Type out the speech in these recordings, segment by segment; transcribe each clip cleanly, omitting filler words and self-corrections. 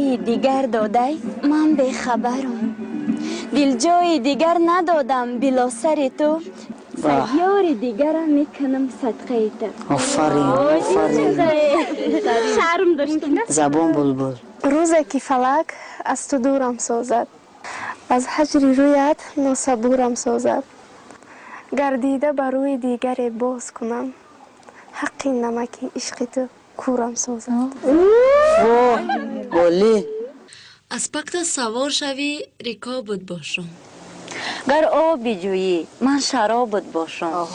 جای دیگر داده من بیخبرم. دل جای دیگر ندادم بلا سر تو، سیار دیگر میکنم صدقه تو. آفرین شرم داشتم. زبان بلبل. روزی که فلک از تو دورم سازد، از هجر رویت ناصبورم سازد، گردیده بر روی دیگر باز کنم، حق نمک عشق تو کورم سازد. گلی از پکت سوار شوی ریکا بود باشم. گر آب جویی من شراب بود باشم.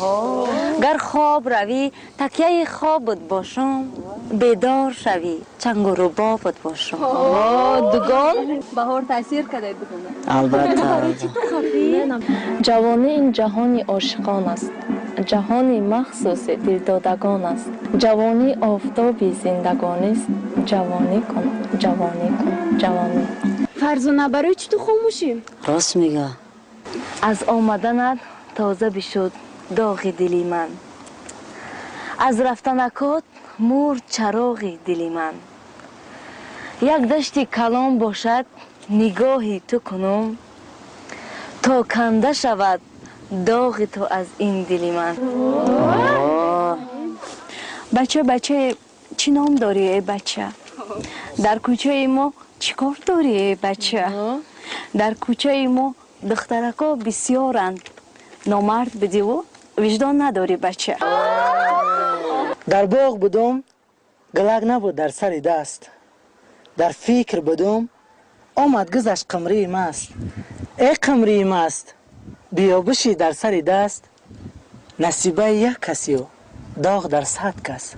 گر خواب روی تکیه خواب بود باشم. بیدار شوی چنگ و رباب بود باشم. دوگان بهار تاثیر کرده بکنه. البته جوانی این جهانی عاشقان است، جهانی مخصوص دلدادگان است. جوانی آفتابی زندگانی است، جوانی کن جوانی کن جوانی. فرزانه برای چی تو خاموشی؟ راست میگه. از آمدنت تازه بشد داغ دلی من، از رفتنکات مرد چراغ دلی من. یک دشت کلام باشد نگاهی تو کنم، تا کنده شود داغ تو از این دلی من. بچه چی نام داری ای بچه؟ در کوچه ما چیکار داری ای بچه؟ در کوچه ما دخترکا بسیارند، نامرد بدی و وجدان نداری بچه. در باغ بودم گلک نبود در سر دست، در فکر بودم آمد گذشت قمری مست. ای قمری مست بیا بشی در سر دست، نصیبه یک کسی و داغ در صد کس.